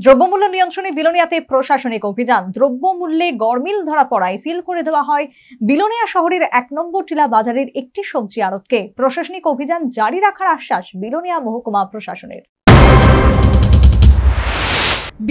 দ্রব্যমূল্য নিয়ন্ত্রণে বিলোনিয়াতে প্রশাসনিক অভিযান। দ্রব্যমূল্যে গরমিল ধরা পড়ায় সিল করে দেওয়া হয় বিলোনিয়া শহরের ১ নম্বর টিলা বাজারের একটি সবজি আড়তকে। প্রশাসনিক অভিযান জারি রাখার আশ্বাস বিলোনিয়া মহকুমা প্রশাসনের।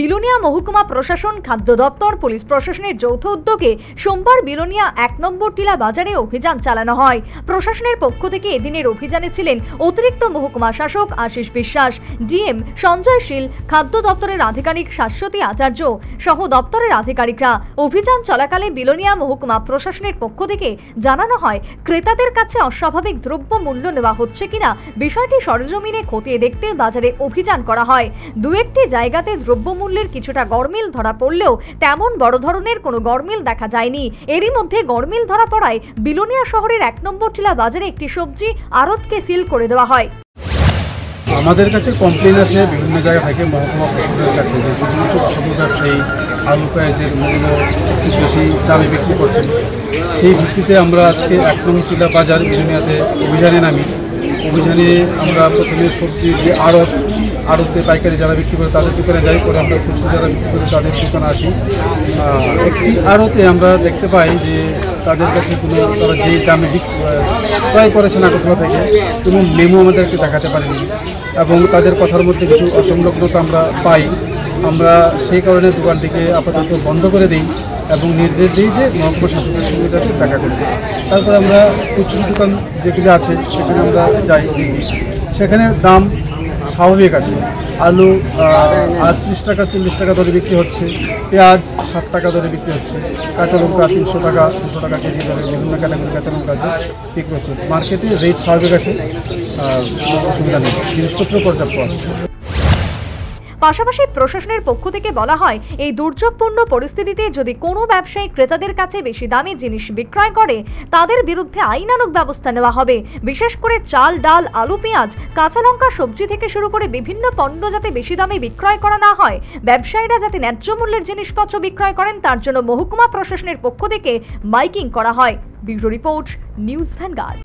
বিলোনিয়া মহকুমা প্রশাসন, খাদ্য দপ্তর, পুলিশ প্রশাসনের যৌথ উদ্যোগে সোমবার বিলোনিয়া ১ নম্বর টিলা বাজারে অভিযান চালানো হয়। প্রশাসনের পক্ষ থেকে এদিনের অভিযানে ছিলেন অতিরিক্ত মহকুমা শাসক আশিস বিশ্বাস, ডিএম সঞ্জয় শীল, খাদ্য দপ্তরের আধিকারিক শাশ্বতী আচার্য সহ দপ্তরের আধিকারিকরা। অভিযান চলাকালে বিলোনিয়া মহকুমা প্রশাসনের পক্ষ থেকে জানানো হয়, ক্রেতাদের কাছে অস্বাভাবিক দ্রব্য মূল্য নেওয়া হচ্ছে কিনা বিষয়টি সরেজমিনে খতিয়ে দেখতে বাজারে অভিযান করা হয়। দু একটি জায়গাতে দ্রব্যমূল্যের কিছুটা গরমিল ধরা পড়লেও তেমন বড় ধরনের কোনো গরমিল দেখা যায়নি। এরই মধ্যে গরমিল ধরা পড়ায় বিলোনিয়া শহরের ১ নম্বর টিলা বাজারে একটি সবজি আড়তকে সিল করে দেওয়া হয়। আমাদের কাছে কমপ্লেন আসে বিভিন্ন জায়গা থেকে মহকুমা প্রশাসনের কাছে যে কিছু কিছু ছোট ব্যবসায়ী আলু পেঁয়াজের মূল্য একটু বেশি দামে বিক্রি করছেন। সেই ভিত্তিতে আমরা আজকে ১ নম্বর টিলা বাজার বিলোনিয়াতে অভিযানে নামি। অভিযানে আমরা প্রথমে সবজির যে আড়তে পাইকারি যারা বিক্রি করে তাদের দোকানে যাই, পরে আমরা খুচরো যারা বিক্রি করে তাদের দোকানে আসি। একটি আড়তে আমরা দেখতে পাই যে তাদের কাছে তারা যে দামে ক্রয় করেছেন আগরতলা থেকে কোনো মেমো আমাদেরকে দেখাতে পারেনি এবং তাদের কথার মধ্যে কিছু অসংলগ্নতা আমরা পাই। আমরা সেই কারণে দোকানটিকে আপাতত বন্ধ করে দিই এবং নির্দেশ দিই যে মহকুমা শাসকের সঙ্গে যাতে দেখা করতে। তারপরে আমরা খুচরো দোকান যেগুলো আছে সেখানে আমরা যাই, দেখি সেখানে দাম স্বাভাবিক আছে। আলু ৩৮ টাকা ৪০ টাকা দরে বিক্রি হচ্ছে, পেঁয়াজ ৬০ টাকা দরে বিক্রি হচ্ছে, কাঁচা লঙ্কা ৩০০ টাকা ২০০ টাকা কেজি দরে বিভিন্ন ক্যাটাগরি কাঁচা লঙ্কা আছে বিক্রি হচ্ছে। মার্কেটে রেট স্বাভাবিক আছে, অসুবিধা নেই, জিনিসপত্র পর্যাপ্ত আছে। পাশাপাশি প্রশাসনের পক্ষ থেকে বলা হয়, এই দুর্যোগপূর্ণ পরিস্থিতিতে যদি কোনো ব্যবসায়ী ক্রেতাদের কাছে বেশি দামে জিনিস বিক্রয় করে তাদের বিরুদ্ধে আইনানুগ ব্যবস্থা নেওয়া হবে। বিশেষ করে চাল, ডাল, আলু, পেঁয়াজ, কাঁচা লঙ্কা, সবজি থেকে শুরু করে বিভিন্ন পণ্য যাতে বেশি দামে বিক্রয় করা না হয়, ব্যবসায়ীরা যাতে ন্যায্য মূল্যের জিনিসপত্র বিক্রয় করেন তার জন্য মহকুমা প্রশাসনের পক্ষ থেকে মাইকিং করা হয়। Bureau report, news vanguard.